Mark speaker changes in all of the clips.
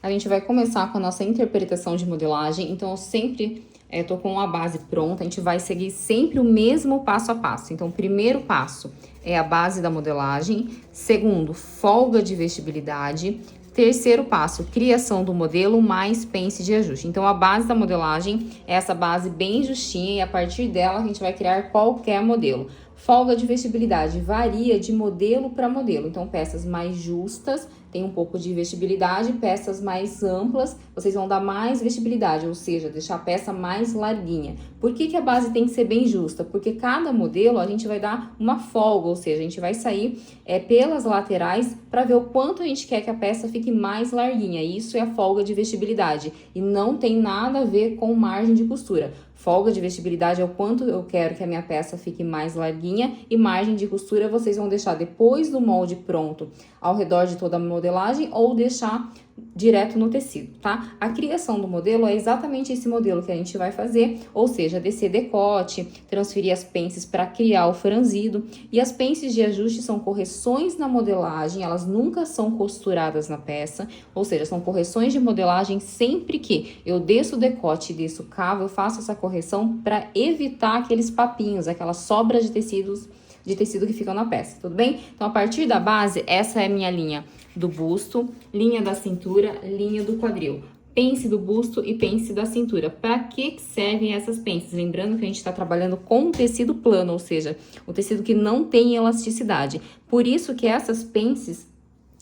Speaker 1: a gente vai começar com a nossa interpretação de modelagem. Então, eu sempre tô com a base pronta, a gente vai seguir sempre o mesmo passo a passo. Então, o primeiro passo é a base da modelagem. Segundo, folga de vestibilidade. Terceiro passo, criação do modelo mais pence de ajuste. Então, a base da modelagem é essa base bem justinha e a partir dela a gente vai criar qualquer modelo. Folga de vestibilidade varia de modelo para modelo. Então, peças mais justas tem um pouco de vestibilidade, peças mais amplas, vocês vão dar mais vestibilidade, ou seja, deixar a peça mais larguinha. Por que a base tem que ser bem justa? Porque cada modelo a gente vai dar uma folga, ou seja, a gente vai sair pelas laterais para ver o quanto a gente quer que a peça fique mais larguinha. Isso é a folga de vestibilidade e não tem nada a ver com margem de costura. Folga de vestibilidade é o quanto eu quero que a minha peça fique mais larguinha e margem de costura vocês vão deixar depois do molde pronto ao redor de toda a modelagem ou deixar direto no tecido, tá? A criação do modelo é exatamente esse modelo que a gente vai fazer, ou seja, descer decote, transferir as pences para criar o franzido. E as pences de ajuste são correções na modelagem, elas nunca são costuradas na peça, ou seja, são correções de modelagem sempre que eu desço o decote e desço o cavo, eu faço essa correção para evitar aqueles papinhos, aquelas sobras de tecido que ficam na peça, tudo bem? Então, a partir da base, essa é a minha linha do busto, linha da cintura, linha do quadril. Pence do busto e pence da cintura. Para que servem essas pences? Lembrando que a gente está trabalhando com tecido plano, ou seja, o tecido que não tem elasticidade. Por isso que essas pences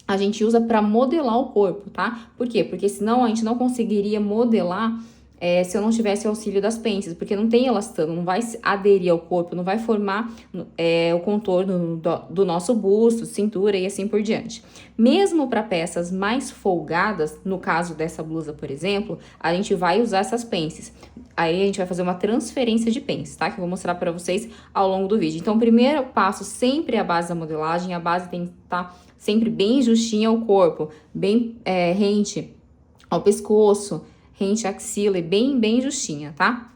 Speaker 1: a gente usa para modelar o corpo, tá? Por quê? Porque senão a gente não conseguiria modelar se eu não tivesse o auxílio das pences, porque não tem elastano, não vai aderir ao corpo, não vai formar o contorno do nosso busto, cintura e assim por diante. Mesmo para peças mais folgadas, no caso dessa blusa, por exemplo, a gente vai usar essas pences. Aí a gente vai fazer uma transferência de pences, tá? Que eu vou mostrar para vocês ao longo do vídeo. Então, o primeiro passo sempre é a base da modelagem, a base tem que estar sempre bem justinha ao corpo, bem rente ao pescoço, rente à axila e bem justinha, tá?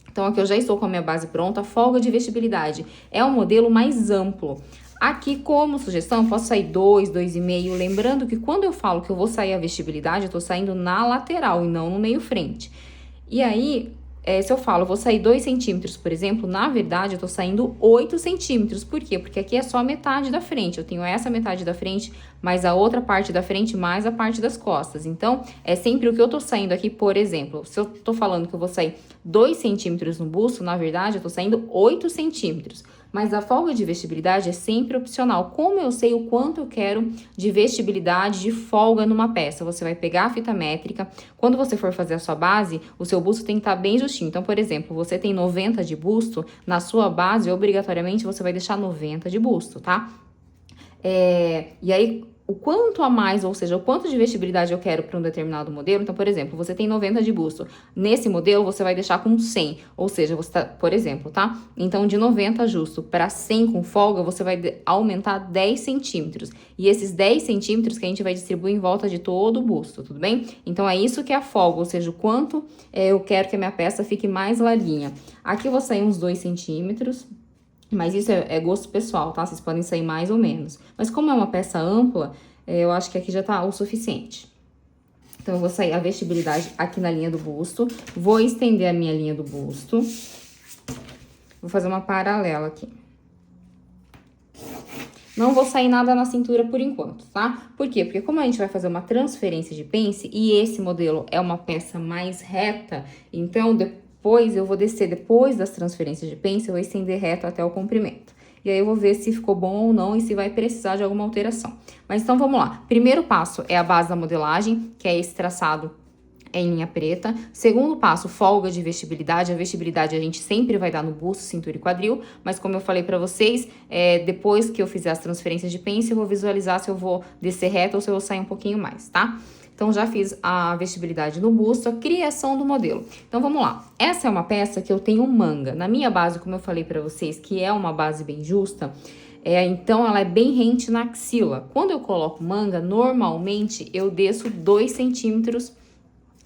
Speaker 1: Então, aqui eu já estou com a minha base pronta. Folga de vestibilidade é um modelo mais amplo. Aqui, como sugestão, posso sair 2, 2,5. Lembrando que quando eu falo que eu vou sair a vestibilidade, eu tô saindo na lateral e não no meio frente. E aí, se eu falo, vou sair 2 centímetros, por exemplo, na verdade, eu tô saindo 8 centímetros. Por quê? Porque aqui é só a metade da frente. Eu tenho essa metade da frente, mais a outra parte da frente, mais a parte das costas. Então, é sempre o que eu tô saindo aqui, por exemplo, se eu tô falando que eu vou sair 2 centímetros no busto, na verdade, eu tô saindo 8 centímetros. Mas a folga de vestibilidade é sempre opcional. Como eu sei o quanto eu quero de vestibilidade, de folga numa peça? Você vai pegar a fita métrica. Quando você for fazer a sua base, o seu busto tem que estar bem justinho. Então, por exemplo, você tem 90 de busto, na sua base, obrigatoriamente, você vai deixar 90 de busto, tá? E aí, o quanto a mais, ou seja, o quanto de vestibilidade eu quero para um determinado modelo. Então, por exemplo, você tem 90 de busto. Nesse modelo, você vai deixar com 100. Ou seja, você tá, por exemplo, tá? Então, de 90 justo para 100 com folga, você vai aumentar 10 centímetros. E esses 10 centímetros que a gente vai distribuir em volta de todo o busto, tudo bem? Então, é isso que é a folga, ou seja, o quanto eu quero que a minha peça fique mais larguinha. Aqui eu vou sair uns 2 centímetros. Mas isso é gosto pessoal, tá? Vocês podem sair mais ou menos. Mas como é uma peça ampla, eu acho que aqui já tá o suficiente. Então, eu vou sair a vestibilidade aqui na linha do busto. Vou estender a minha linha do busto. Vou fazer uma paralela aqui. Não vou sair nada na cintura por enquanto, tá? Por quê? Porque como a gente vai fazer uma transferência de pence e esse modelo é uma peça mais reta, então depois eu vou descer, depois das transferências de pence, eu vou estender reto até o comprimento. E aí eu vou ver se ficou bom ou não e se vai precisar de alguma alteração. Mas então vamos lá. Primeiro passo é a base da modelagem, que é esse traçado em linha preta. Segundo passo, folga de vestibilidade. A vestibilidade a gente sempre vai dar no busto, cintura e quadril, mas como eu falei pra vocês, depois que eu fizer as transferências de pence, eu vou visualizar se eu vou descer reto ou se eu vou sair um pouquinho mais, tá? Então, já fiz a vestibilidade no busto, a criação do modelo. Então, vamos lá. Essa é uma peça que eu tenho manga. Na minha base, como eu falei pra vocês, que é uma base bem justa, então ela é bem rente na axila. Quando eu coloco manga, normalmente eu desço 2 centímetros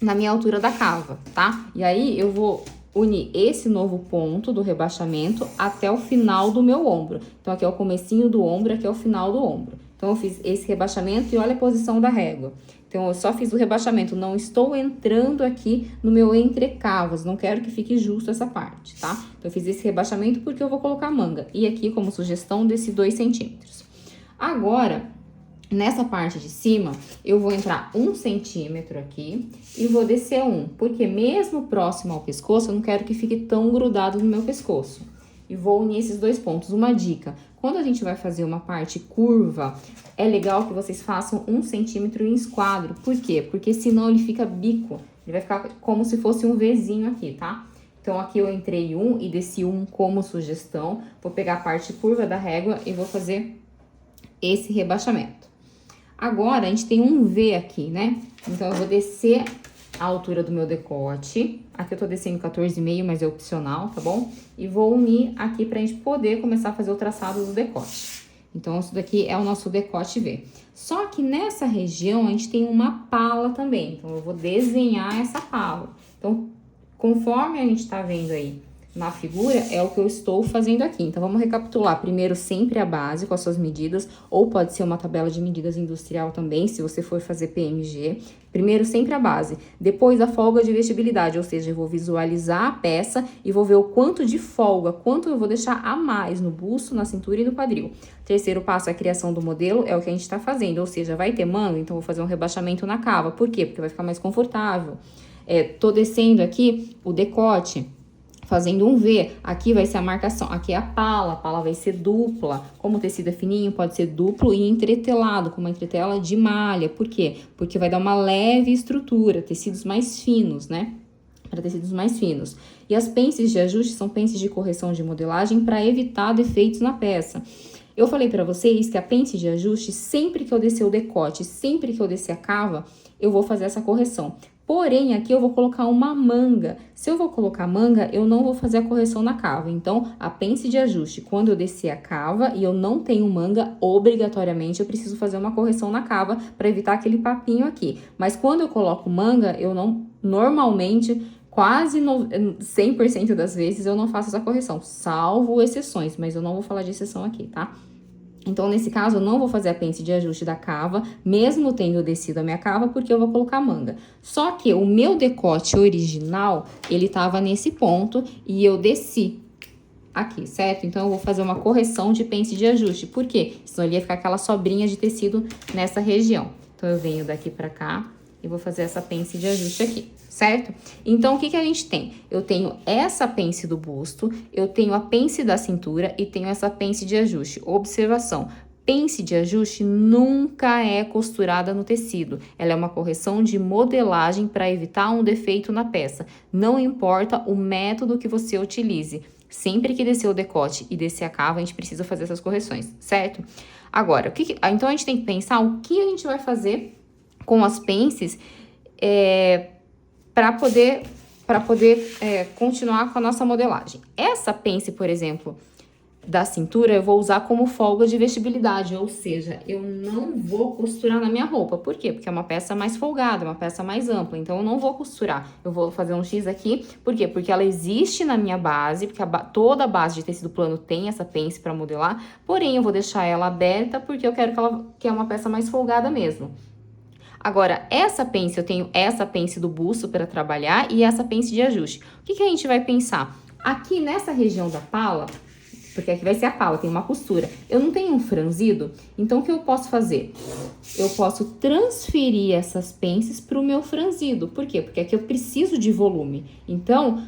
Speaker 1: na minha altura da cava, tá? E aí, eu vou unir esse novo ponto do rebaixamento até o final do meu ombro. Então, aqui é o comecinho do ombro, aqui é o final do ombro. Então, eu fiz esse rebaixamento e olha a posição da régua. Então, eu só fiz o rebaixamento, não estou entrando aqui no meu entrecavos, não quero que fique justo essa parte, tá? Então, eu fiz esse rebaixamento porque eu vou colocar manga. E aqui, como sugestão, desse 2 centímetros. Agora, nessa parte de cima, eu vou entrar 1 centímetro aqui e vou descer 1. Porque mesmo próximo ao pescoço, eu não quero que fique tão grudado no meu pescoço. E vou unir esses 2 pontos. Uma dica, quando a gente vai fazer uma parte curva, é legal que vocês façam 1 centímetro em esquadro. Por quê? Porque senão ele fica bico. Ele vai ficar como se fosse um Vzinho aqui, tá? Então, aqui eu entrei 1 e desci 1 como sugestão. Vou pegar a parte curva da régua e vou fazer esse rebaixamento. Agora, a gente tem um V aqui, né? Então, eu vou descer a altura do meu decote. Aqui eu tô descendo 14,5, mas é opcional, tá bom? E vou unir aqui pra gente poder começar a fazer o traçado do decote. Então, isso daqui é o nosso decote V. Só que nessa região, a gente tem uma pala também. Então, eu vou desenhar essa pala. Então, conforme a gente tá vendo aí na figura, é o que eu estou fazendo aqui. Então, vamos recapitular. Primeiro, sempre a base com as suas medidas, ou pode ser uma tabela de medidas industrial também, se você for fazer PMG. Primeiro, sempre a base. Depois, a folga de vestibilidade, ou seja, eu vou visualizar a peça e vou ver o quanto de folga, quanto eu vou deixar a mais no busto, na cintura e no quadril. Terceiro passo é a criação do modelo, é o que a gente está fazendo, ou seja, vai ter manga, então vou fazer um rebaixamento na cava. Por quê? Porque vai ficar mais confortável. Tô descendo aqui o decote, fazendo um V, aqui vai ser a marcação, aqui é a pala vai ser dupla, como o tecido é fininho, pode ser duplo e entretelado, com uma entretela de malha, por quê? Porque vai dar uma leve estrutura, tecidos mais finos, né? Para tecidos mais finos. E as pences de ajuste são pences de correção de modelagem para evitar defeitos na peça. Eu falei para vocês que a pence de ajuste, sempre que eu descer o decote, sempre que eu descer a cava, eu vou fazer essa correção. Porém, aqui eu vou colocar uma manga. Se eu vou colocar manga, eu não vou fazer a correção na cava. Então, a pence de ajuste, quando eu descer a cava e eu não tenho manga, obrigatoriamente eu preciso fazer uma correção na cava para evitar aquele papinho aqui. Mas quando eu coloco manga, eu não, normalmente, quase 100% das vezes eu não faço essa correção, salvo exceções, mas eu não vou falar de exceção aqui, tá? Então, nesse caso, eu não vou fazer a pence de ajuste da cava, mesmo tendo descido a minha cava, porque eu vou colocar manga. Só que o meu decote original, ele tava nesse ponto e eu desci aqui, certo? Então, eu vou fazer uma correção de pence de ajuste. Por quê? Senão ele ia ficar aquela sobrinha de tecido nessa região. Então, eu venho daqui pra cá e vou fazer essa pence de ajuste aqui, certo? Então, o que que a gente tem? Eu tenho essa pence do busto, eu tenho a pence da cintura e tenho essa pence de ajuste. Observação, pence de ajuste nunca é costurada no tecido. Ela é uma correção de modelagem para evitar um defeito na peça. Não importa o método que você utilize. Sempre que descer o decote e descer a cava, a gente precisa fazer essas correções, certo? Agora, então a gente tem que pensar o que a gente vai fazer com as pences para poder continuar com a nossa modelagem. Essa pence, por exemplo, da cintura, eu vou usar como folga de vestibilidade, ou seja, eu não vou costurar na minha roupa. Por quê? Porque é uma peça mais folgada, uma peça mais ampla, então eu não vou costurar. Eu vou fazer um X aqui, por quê? Porque ela existe na minha base, porque toda a base de tecido plano tem essa pence para modelar, porém eu vou deixar ela aberta porque eu quero que é uma peça mais folgada mesmo. Agora, essa pence, eu tenho essa pence do busto para trabalhar e essa pence de ajuste. O que a gente vai pensar? Aqui nessa região da pala, porque aqui vai ser a pala, tem uma costura. Eu não tenho um franzido, então o que eu posso fazer? Eu posso transferir essas pences para o meu franzido. Por quê? Porque aqui eu preciso de volume. Então,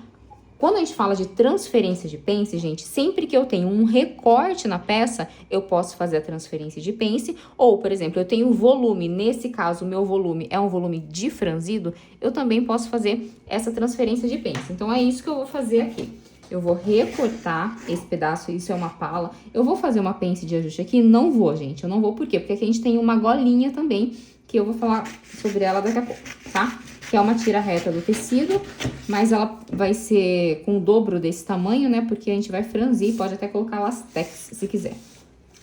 Speaker 1: quando a gente fala de transferência de pence, gente, sempre que eu tenho um recorte na peça, eu posso fazer a transferência de pence. Ou, por exemplo, eu tenho volume, nesse caso, o meu volume é um volume de franzido, eu também posso fazer essa transferência de pence. Então, é isso que eu vou fazer aqui. Eu vou recortar esse pedaço, isso é uma pala. Eu vou fazer uma pence de ajuste aqui? Não vou, gente, eu não vou. Por quê? Porque aqui a gente tem uma golinha também, que eu vou falar sobre ela daqui a pouco, tá? Que é uma tira reta do tecido, mas ela vai ser com o dobro desse tamanho, né? Porque a gente vai franzir, pode até colocar lastex, se quiser.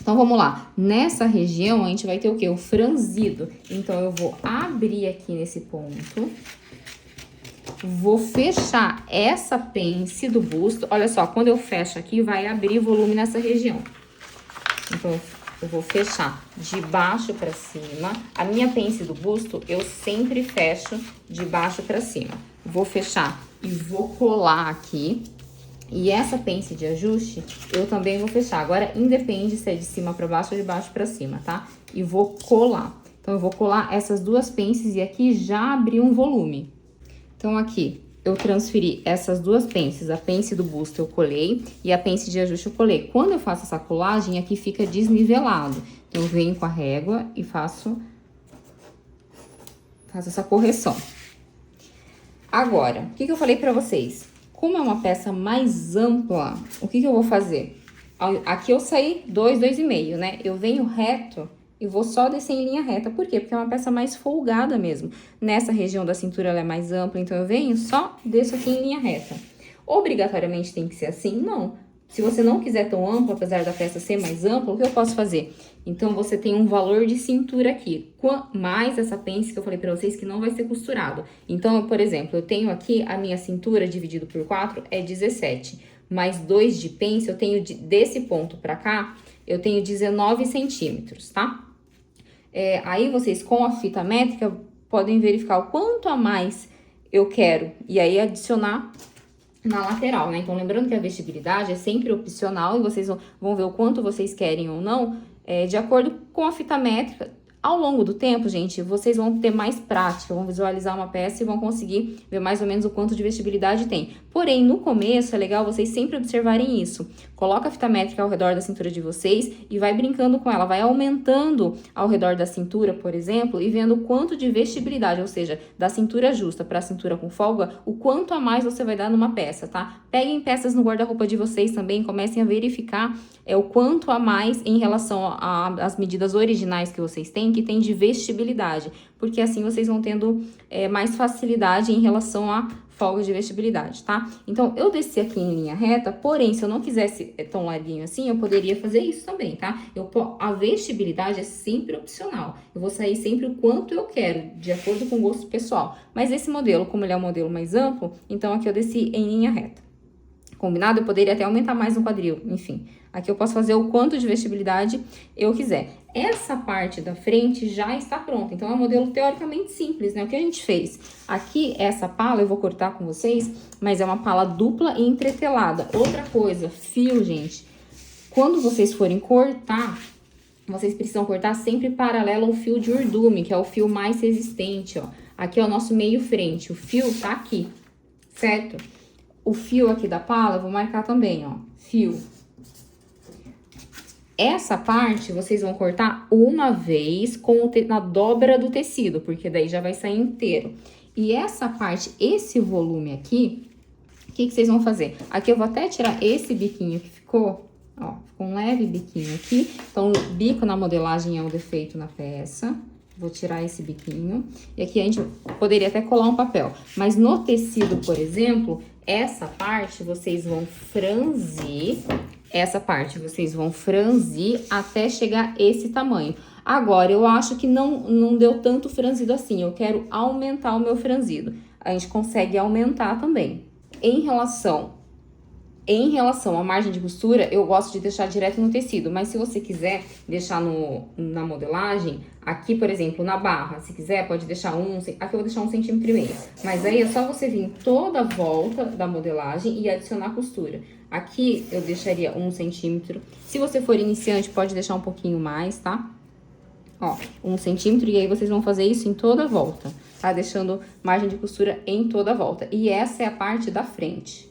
Speaker 1: Então, vamos lá. Nessa região, a gente vai ter o quê? O franzido. Então, eu vou abrir aqui nesse ponto. Vou fechar essa pence do busto. Olha só, quando eu fecho aqui, vai abrir volume nessa região. Então, eu vou fechar de baixo pra cima. A minha pence do busto, eu sempre fecho de baixo pra cima. Vou fechar e vou colar aqui. E essa pence de ajuste, eu também vou fechar. Agora, independe se é de cima pra baixo ou de baixo pra cima, tá? E vou colar. Então, eu vou colar essas duas pences e aqui já abri um volume. Então, aqui, eu transferi essas duas pences, a pence do busto eu colei e a pence de ajuste eu colei. Quando eu faço essa colagem, aqui fica desnivelado. Então, eu venho com a régua e faço essa correção. Agora, o que eu falei pra vocês? Como é uma peça mais ampla, o que eu vou fazer? Aqui eu saí 2,5, né? Eu venho reto e vou só descer em linha reta. Por quê? Porque é uma peça mais folgada mesmo. Nessa região da cintura ela é mais ampla, então eu venho só desço aqui em linha reta. Obrigatoriamente tem que ser assim? Não. Se você não quiser tão amplo, apesar da peça ser mais ampla, o que eu posso fazer? Então, você tem um valor de cintura aqui, mais essa pence que eu falei pra vocês que não vai ser costurado. Então, por exemplo, eu tenho aqui a minha cintura dividido por 4 é 17, mais 2 de pence, eu tenho desse ponto pra cá, eu tenho 19 centímetros, tá? Aí, vocês com a fita métrica podem verificar o quanto a mais eu quero e aí adicionar na lateral, né? Então, lembrando que a vestibilidade é sempre opcional e vocês vão ver o quanto vocês querem ou não, de acordo com a fita métrica. Ao longo do tempo, gente, vocês vão ter mais prática, vão visualizar uma peça e vão conseguir ver mais ou menos o quanto de vestibilidade tem. Porém, no começo, é legal vocês sempre observarem isso. Coloca a fita métrica ao redor da cintura de vocês e vai brincando com ela, vai aumentando ao redor da cintura, por exemplo, e vendo o quanto de vestibilidade, ou seja, da cintura justa para a cintura com folga, o quanto a mais você vai dar numa peça, tá? Peguem peças no guarda-roupa de vocês também, comecem a verificar o quanto a mais em relação às medidas originais que vocês têm, que tem de vestibilidade, porque assim vocês vão tendo mais facilidade em relação à folga de vestibilidade, tá? Então, eu desci aqui em linha reta, porém, se eu não quisesse tão larguinho assim, eu poderia fazer isso também, tá? A vestibilidade é sempre opcional. Eu vou sair sempre o quanto eu quero, de acordo com o gosto pessoal. Mas esse modelo, como ele é um modelo mais amplo, então aqui eu desci em linha reta. Combinado? Eu poderia até aumentar mais no quadril, enfim. Aqui eu posso fazer o quanto de vestibilidade eu quiser. Essa parte da frente já está pronta, então é um modelo teoricamente simples, né? O que a gente fez? Aqui, essa pala, eu vou cortar com vocês, mas é uma pala dupla e entretelada. Outra coisa, fio, gente. Quando vocês forem cortar, vocês precisam cortar sempre paralelo ao fio de urdume, que é o fio mais resistente, ó. Aqui é o nosso meio frente, o fio tá aqui, certo? O fio aqui da pala, eu vou marcar também, ó, fio. Essa parte, vocês vão cortar uma vez na dobra do tecido, porque daí já vai sair inteiro. E essa parte, esse volume aqui, o que vocês vão fazer? Aqui eu vou até tirar esse biquinho que ficou, ó, ficou um leve biquinho aqui. Então, o bico na modelagem é o defeito na peça. Vou tirar esse biquinho. E aqui a gente poderia até colar um papel. Mas no tecido, por exemplo, essa parte vocês vão franzir. Essa parte vocês vão franzir até chegar esse tamanho. Agora, eu acho que não deu tanto franzido assim. Eu quero aumentar o meu franzido. A gente consegue aumentar também. Em relação à margem de costura, eu gosto de deixar direto no tecido. Mas se você quiser deixar na modelagem, aqui, por exemplo, na barra, se quiser, pode deixar aqui eu vou deixar 1,5 cm. Mas aí é só você vir toda a volta da modelagem e adicionar costura. Aqui eu deixaria 1 centímetro. Se você for iniciante, pode deixar um pouquinho mais, tá? Ó, 1 centímetro, e aí vocês vão fazer isso em toda a volta, tá? Deixando margem de costura em toda a volta. E essa é a parte da frente.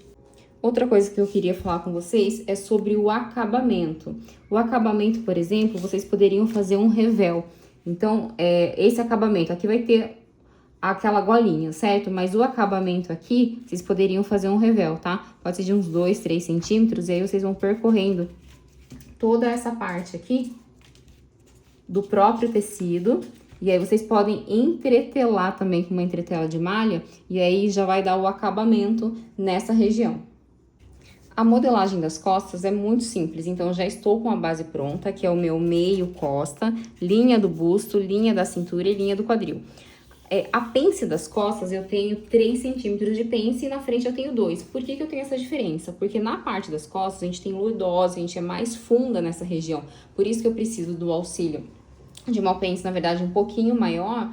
Speaker 1: Outra coisa que eu queria falar com vocês é sobre o acabamento. O acabamento, por exemplo, vocês poderiam fazer um revel. Então, esse acabamento aqui vai ter aquela golinha, certo? Mas o acabamento aqui, vocês poderiam fazer um revel, tá? Pode ser de uns 2, 3 centímetros, e aí vocês vão percorrendo toda essa parte aqui do próprio tecido. E aí, vocês podem entretelar também com uma entretela de malha, e aí já vai dar o acabamento nessa região. A modelagem das costas é muito simples, então eu já estou com a base pronta, que é o meu meio costa, linha do busto, linha da cintura e linha do quadril. a pence das costas eu tenho 3 centímetros de pence e na frente eu tenho 2. Por que eu tenho essa diferença? Porque na parte das costas a gente tem lordose, a gente é mais funda nessa região. Por isso que eu preciso do auxílio de uma pence, na verdade, um pouquinho maior,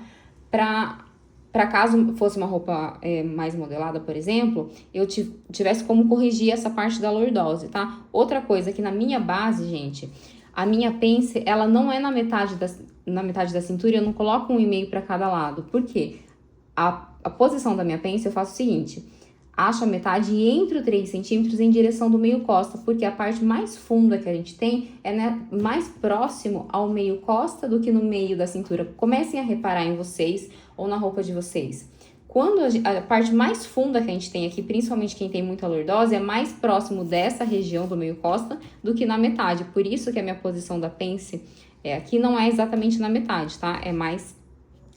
Speaker 1: para caso fosse uma roupa mais modelada, por exemplo, eu tivesse como corrigir essa parte da lordose, tá? Outra coisa que na minha base, gente, a minha pence, ela não é na metade da cintura, eu não coloco 1,5 para cada lado. Por quê? A posição da minha pence, eu faço o seguinte: acho a metade e entro 3 centímetros em direção do meio costa, porque a parte mais funda que a gente tem é, né, mais próximo ao meio costa do que no meio da cintura. Comecem a reparar em vocês ou na roupa de vocês. Quando a parte mais funda que a gente tem aqui, principalmente quem tem muita lordose, é mais próximo dessa região do meio costa do que na metade. Por isso que a minha posição da pence aqui não é exatamente na metade, tá? É mais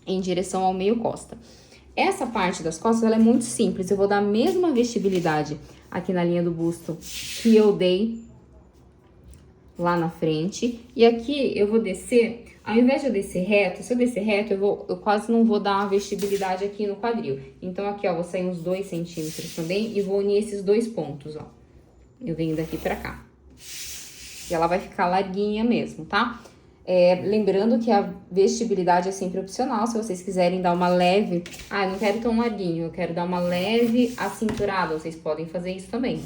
Speaker 1: em direção ao meio costa. Essa parte das costas, ela é muito simples. Eu vou dar a mesma vestibilidade aqui na linha do busto que eu dei lá na frente. E aqui eu vou descer, ao invés de eu descer reto, se eu descer reto, eu quase não vou dar uma vestibilidade aqui no quadril. Então, aqui, ó, vou sair uns 2 centímetros também e vou unir esses 2 pontos, ó. Eu venho daqui pra cá. E ela vai ficar larguinha mesmo, tá? Lembrando que a vestibilidade é sempre opcional, se vocês quiserem dar uma leve... eu não quero tão larguinho, eu quero dar uma leve acinturada, vocês podem fazer isso também,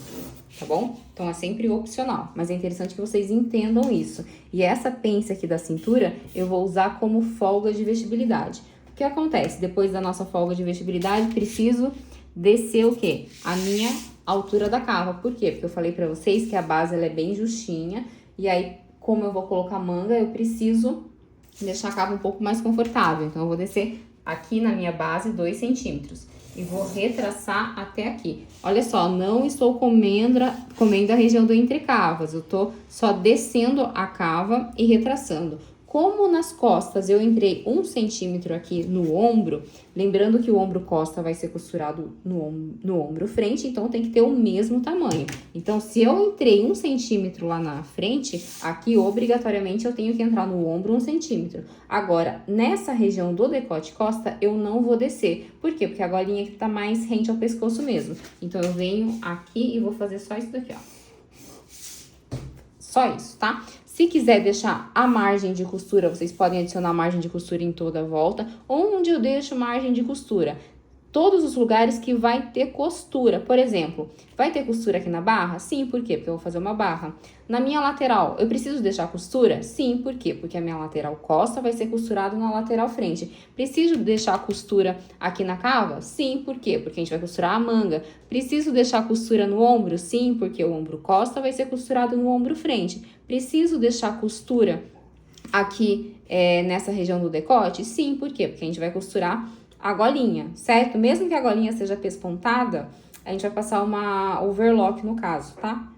Speaker 1: tá bom? Então, é sempre opcional, mas é interessante que vocês entendam isso. E essa pence aqui da cintura, eu vou usar como folga de vestibilidade. O que acontece? Depois da nossa folga de vestibilidade, preciso descer o quê? A minha altura da cava. Por quê? Porque eu falei pra vocês que a base, ela é bem justinha, e aí... como eu vou colocar manga, eu preciso deixar a cava um pouco mais confortável. Então, eu vou descer aqui na minha base 2 centímetros. E vou retraçar até aqui. Olha só, não estou comendo a região do entrecavas. Eu tô só descendo a cava e retraçando. Como nas costas eu entrei 1 centímetro aqui no ombro, lembrando que o ombro costa vai ser costurado no ombro frente, então tem que ter o mesmo tamanho. Então, se eu entrei 1 centímetro lá na frente, aqui obrigatoriamente eu tenho que entrar no ombro 1 centímetro. Agora, nessa região do decote costa, eu não vou descer. Por quê? Porque a golinha aqui tá mais rente ao pescoço mesmo. Então, eu venho aqui e vou fazer só isso daqui, ó. Só isso, tá? Se quiser deixar a margem de costura, vocês podem adicionar margem de costura em toda a volta. Onde eu deixo margem de costura? Todos os lugares que vai ter costura. Por exemplo, vai ter costura aqui na barra? Sim, por quê? Porque eu vou fazer uma barra. Na minha lateral, eu preciso deixar costura? Sim, por quê? Porque a minha lateral costa vai ser costurada na lateral frente. Preciso deixar costura aqui na cava? Sim, por quê? Porque a gente vai costurar a manga. Preciso deixar costura no ombro? Sim, porque o ombro costa vai ser costurado no ombro frente. Preciso deixar costura aqui nessa região do decote? Sim, por quê? Porque a gente vai costurar a golinha, certo? Mesmo que a golinha seja pespontada, a gente vai passar uma overlock no caso, tá?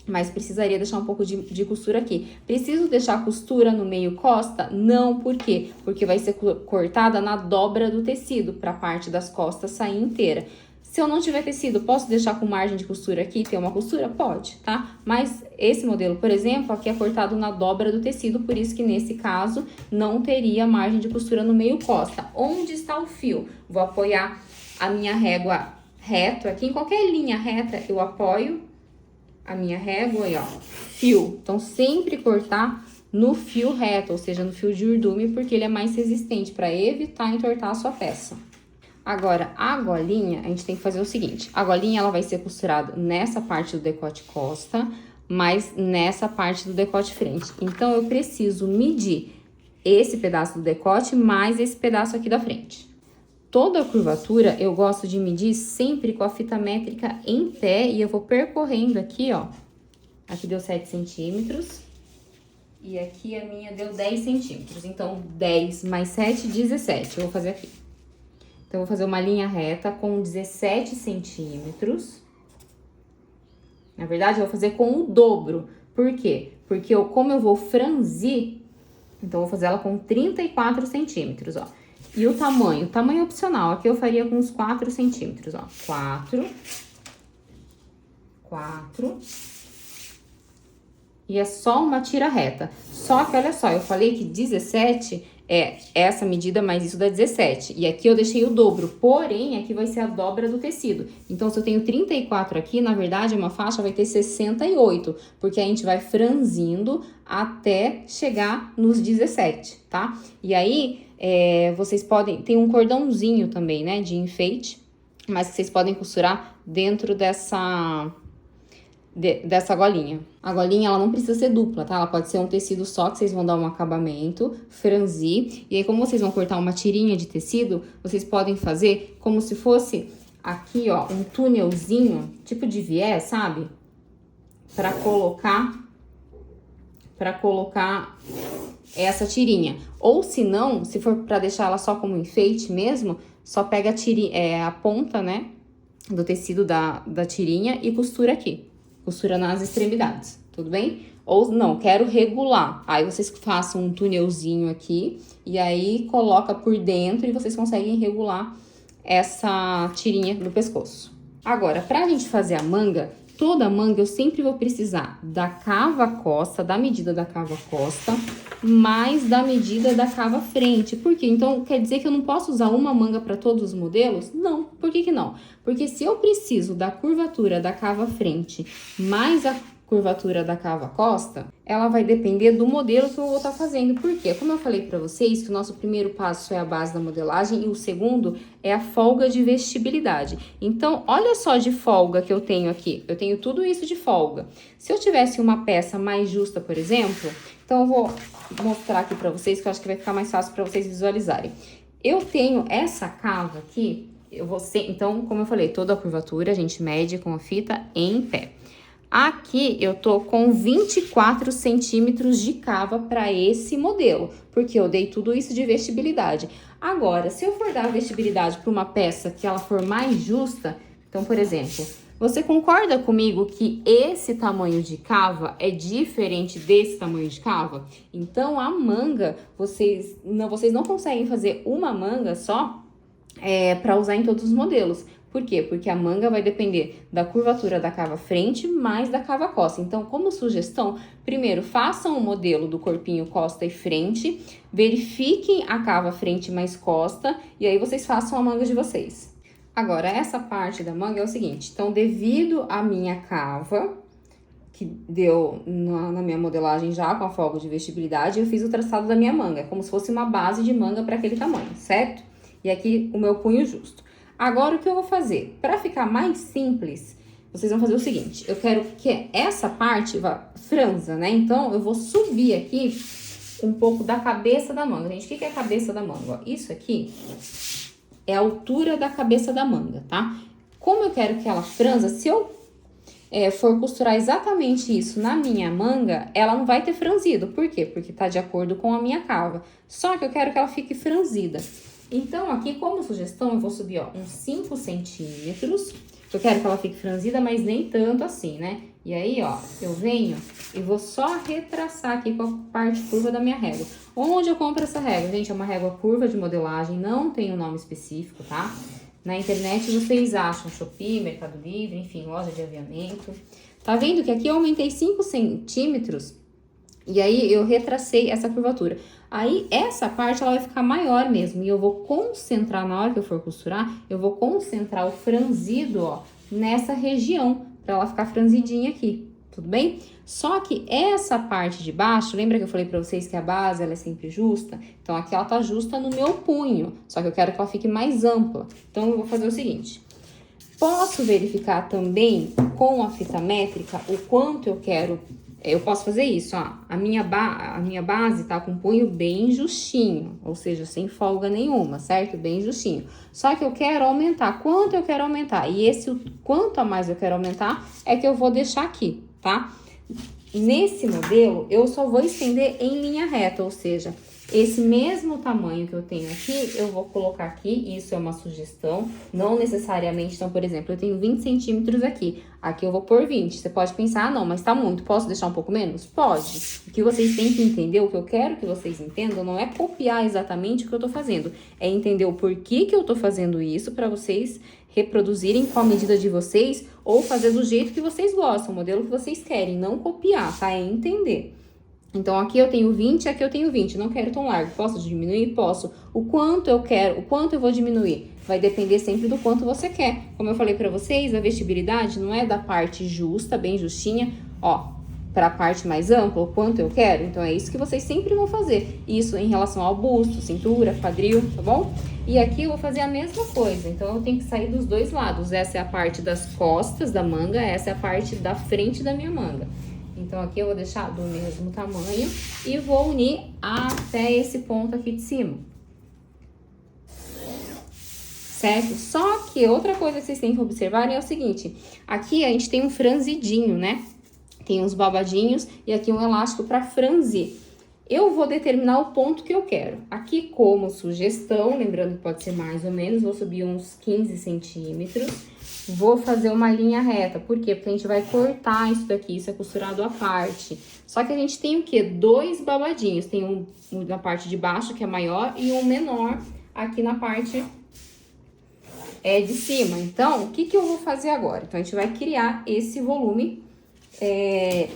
Speaker 1: Mas precisaria deixar um pouco de costura aqui. Preciso deixar costura no meio costa? Não, por quê? Porque vai ser cortada na dobra do tecido, para a parte das costas sair inteira. Se eu não tiver tecido, posso deixar com margem de costura aqui e ter uma costura? Pode, tá? Mas esse modelo, por exemplo, aqui é cortado na dobra do tecido, por isso que nesse caso não teria margem de costura no meio costa. Onde está o fio? Vou apoiar a minha régua reto aqui, em qualquer linha reta eu apoio a minha régua aí, ó, fio. Então, sempre cortar no fio reto, ou seja, no fio de urdume, porque ele é mais resistente para evitar entortar a sua peça. Agora, a golinha, a gente tem que fazer o seguinte. A golinha, ela vai ser costurada nessa parte do decote costa, mas nessa parte do decote frente. Então, eu preciso medir esse pedaço do decote mais esse pedaço aqui da frente. Toda a curvatura, eu gosto de medir sempre com a fita métrica em pé e eu vou percorrendo aqui, ó. Aqui deu 7 centímetros e aqui a minha deu 10 centímetros. Então, 10 mais 7, 17. Eu vou fazer aqui. Então, eu vou fazer uma linha reta com 17 centímetros. Na verdade, eu vou fazer com o dobro. Por quê? Porque como eu vou franzir, então, eu vou fazer ela com 34 centímetros, ó. E o tamanho opcional, aqui eu faria com uns 4 centímetros, ó. 4. E é só uma tira reta. Só que, olha só, eu falei que 17 é essa medida mais isso dá 17. E aqui eu deixei o dobro, porém aqui vai ser a dobra do tecido. Então, se eu tenho 34 aqui, na verdade, uma faixa vai ter 68, porque a gente vai franzindo até chegar nos 17, tá? E aí, vocês podem... Tem um cordãozinho também, né, de enfeite, mas que vocês podem costurar dentro dessa golinha. A golinha, ela não precisa ser dupla, tá? Ela pode ser um tecido só, que vocês vão dar um acabamento, franzir. E aí, como vocês vão cortar uma tirinha de tecido, vocês podem fazer como se fosse aqui, ó, um túnelzinho, tipo de viés, sabe? Pra colocar essa tirinha. Ou se não, se for pra deixar ela só como enfeite mesmo, só pega a ponta, né, do tecido da tirinha e costura aqui. Costura nas extremidades, tudo bem? Ou não, quero regular. Aí vocês façam um túnelzinho aqui e aí coloca por dentro e vocês conseguem regular essa tirinha do pescoço. Agora, pra gente fazer a manga, toda manga eu sempre vou precisar da cava-costa, da medida da cava-costa, mais da medida da cava-frente. Por quê? Então, quer dizer que eu não posso usar uma manga para todos os modelos? Não. Por que que não? Porque se eu preciso da curvatura da cava-frente mais a curvatura da cava-costa, ela vai depender do modelo que eu vou estar fazendo. Por quê? Como eu falei para vocês, que o nosso primeiro passo é a base da modelagem e o segundo é a folga de vestibilidade. Então, olha só de folga que eu tenho aqui. Eu tenho tudo isso de folga. Se eu tivesse uma peça mais justa, por exemplo, então eu vou mostrar aqui para vocês, que eu acho que vai ficar mais fácil para vocês visualizarem. Eu tenho essa cava aqui, então, como eu falei, toda a curvatura a gente mede com a fita em pé. Aqui eu tô com 24 centímetros de cava para esse modelo, porque eu dei tudo isso de vestibilidade. Agora, se eu for dar vestibilidade para uma peça que ela for mais justa, então, por exemplo, você concorda comigo que esse tamanho de cava é diferente desse tamanho de cava? Então, a manga, vocês não conseguem fazer uma manga só para usar em todos os modelos. Por quê? Porque a manga vai depender da curvatura da cava frente mais da cava costa. Então, como sugestão, primeiro façam o modelo do corpinho costa e frente, verifiquem a cava frente mais costa e aí vocês façam a manga de vocês. Agora, essa parte da manga é o seguinte, então, devido à minha cava, que deu na minha modelagem já com a folga de vestibilidade, eu fiz o traçado da minha manga, como se fosse uma base de manga para aquele tamanho, certo? E aqui o meu punho justo. Agora, o que eu vou fazer? Para ficar mais simples, vocês vão fazer o seguinte, eu quero que essa parte vá franza, né? Então, eu vou subir aqui um pouco da cabeça da manga. Gente, o que é a cabeça da manga? Ó, isso aqui é a altura da cabeça da manga, tá? Como eu quero que ela franza, se eu for costurar exatamente isso na minha manga, ela não vai ter franzido. Por quê? Porque tá de acordo com a minha cava. Só que eu quero que ela fique franzida. Então, aqui, como sugestão, eu vou subir, ó, uns 5 centímetros. Eu quero que ela fique franzida, mas nem tanto assim, né? E aí, ó, eu venho e vou só retraçar aqui com a parte curva da minha régua. Onde eu compro essa régua? Gente, é uma régua curva de modelagem, não tem um nome específico, tá? Na internet vocês acham Shopee, Mercado Livre, enfim, loja de aviamento. Tá vendo que aqui eu aumentei 5 centímetros e aí eu retracei essa curvatura. Aí essa parte ela vai ficar maior mesmo e eu vou concentrar, na hora que eu for costurar, eu vou concentrar o franzido, ó, nessa região, pra ela ficar franzidinha aqui, tudo bem? Só que essa parte de baixo, lembra que eu falei pra vocês que a base ela é sempre justa? Então aqui ela tá justa no meu punho, só que eu quero que ela fique mais ampla. Então eu vou fazer o seguinte, posso verificar também com a fita métrica o quanto eu quero. Eu posso fazer isso, ó, a minha base tá com o punho bem justinho, ou seja, sem folga nenhuma, certo? Bem justinho. Só que eu quero aumentar, quanto eu quero aumentar? E esse quanto a mais eu quero aumentar é que eu vou deixar aqui, tá? Nesse modelo, eu só vou estender em linha reta, ou seja, esse mesmo tamanho que eu tenho aqui, eu vou colocar aqui, isso é uma sugestão, não necessariamente, então, por exemplo, eu tenho 20 centímetros aqui eu vou pôr 20, você pode pensar, ah, não, mas tá muito, posso deixar um pouco menos? Pode, o que vocês têm que entender, o que eu quero que vocês entendam, não é copiar exatamente o que eu tô fazendo, é entender o porquê que eu tô fazendo isso pra vocês reproduzirem com a medida de vocês ou fazer do jeito que vocês gostam, o modelo que vocês querem, não copiar, tá? É entender. Então, aqui eu tenho 20, aqui eu tenho 20. Não quero tão largo. Posso diminuir? Posso. O quanto eu quero, o quanto eu vou diminuir? Vai depender sempre do quanto você quer. Como eu falei pra vocês, a vestibilidade não é da parte justa, bem justinha, ó, pra parte mais ampla, o quanto eu quero. Então, é isso que vocês sempre vão fazer. Isso em relação ao busto, cintura, quadril, tá bom? E aqui eu vou fazer a mesma coisa. Então, eu tenho que sair dos dois lados. Essa é a parte das costas da manga, essa é a parte da frente da minha manga. Então, aqui eu vou deixar do mesmo tamanho e vou unir até esse ponto aqui de cima. Certo? Só que outra coisa que vocês têm que observar é o seguinte. Aqui a gente tem um franzidinho, né? Tem uns babadinhos e aqui um elástico para franzir. Eu vou determinar o ponto que eu quero. Aqui como sugestão, lembrando que pode ser mais ou menos, vou subir uns 15 centímetros. Vou fazer uma linha reta. Por quê? Porque a gente vai cortar isso daqui, isso é costurado à parte. Só que a gente tem o quê? Dois babadinhos. Tem um na parte de baixo, que é maior, e um menor aqui na parte de cima. Então, o que que eu vou fazer agora? Então, a gente vai criar esse volume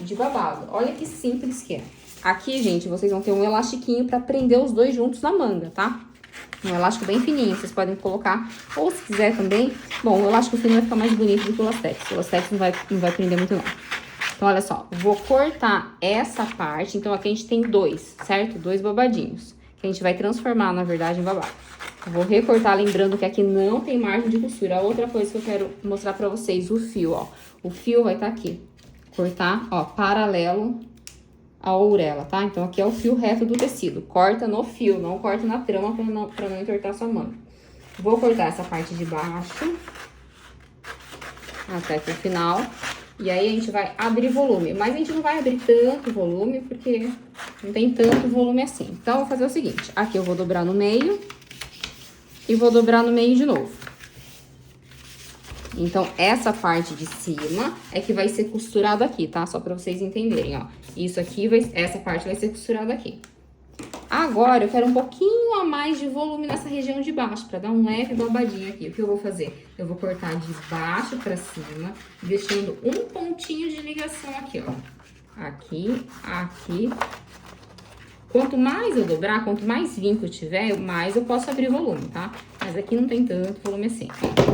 Speaker 1: de babado. Olha que simples que é. Aqui, gente, vocês vão ter um elastiquinho pra prender os dois juntos na manga, tá? Um elástico bem fininho, vocês podem colocar, ou se quiser também. Bom, o elástico fino vai ficar mais bonito do que o lastex. O lastex não vai prender muito, não. Então, olha só, vou cortar essa parte. Então, aqui a gente tem dois, certo? Dois babadinhos, que a gente vai transformar, na verdade, em babado. Eu vou recortar, lembrando que aqui não tem margem de costura. A outra coisa que eu quero mostrar pra vocês, o fio, ó. O fio vai estar aqui. Cortar, ó, paralelo a ourela, tá? Então, aqui é o fio reto do tecido. Corta no fio, não corta na trama pra não entortar sua manga. Vou cortar essa parte de baixo até aqui o final. E aí, a gente vai abrir volume. Mas a gente não vai abrir tanto volume, porque não tem tanto volume assim. Então, eu vou fazer o seguinte. Aqui eu vou dobrar no meio e vou dobrar no meio de novo. Então, essa parte de cima é que vai ser costurada aqui, tá? Só pra vocês entenderem, ó. Isso aqui, essa parte vai ser costurada aqui. Agora, eu quero um pouquinho a mais de volume nessa região de baixo, pra dar um leve babadinho aqui. O que eu vou fazer? Eu vou cortar de baixo pra cima, deixando um pontinho de ligação aqui, ó. Aqui, aqui. Quanto mais eu dobrar, quanto mais vinco eu tiver, mais eu posso abrir volume, tá? Mas aqui não tem tanto volume assim.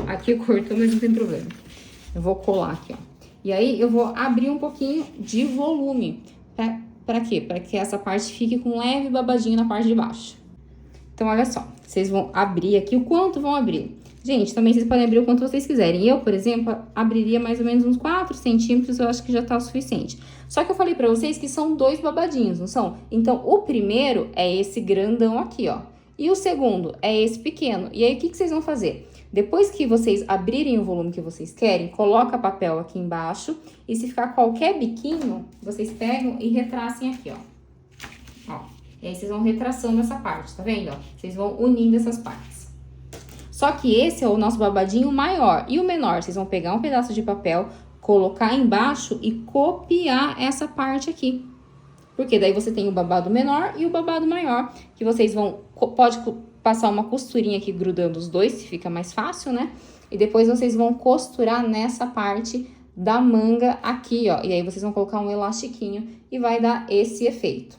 Speaker 1: Aqui eu corto, mas não tem problema. Eu vou colar aqui, ó. E aí, eu vou abrir um pouquinho de volume. Pra quê? Pra que essa parte fique com um leve babadinho na parte de baixo. Então, olha só. Vocês vão abrir aqui. O quanto vão abrir? Gente, também vocês podem abrir o quanto vocês quiserem. Eu, por exemplo, abriria mais ou menos uns 4 centímetros. Eu acho que já tá o suficiente. Só que eu falei pra vocês que são dois babadinhos, não são? Então, o primeiro é esse grandão aqui, ó. E o segundo é esse pequeno. E aí, o que que vocês vão fazer? Depois que vocês abrirem o volume que vocês querem, coloca papel aqui embaixo. E se ficar qualquer biquinho, vocês pegam e retracem aqui, ó. Ó. E aí, vocês vão retraçando essa parte, tá vendo? Ó? Vocês vão unindo essas partes. Só que esse é o nosso babadinho maior. E o menor, vocês vão pegar um pedaço de papel, colocar embaixo e copiar essa parte aqui. Porque daí você tem o babado menor e o babado maior, que vocês vão... Pode passar uma costurinha aqui grudando os dois, que fica mais fácil, né? E depois vocês vão costurar nessa parte da manga aqui, ó. E aí vocês vão colocar um elastiquinho e vai dar esse efeito.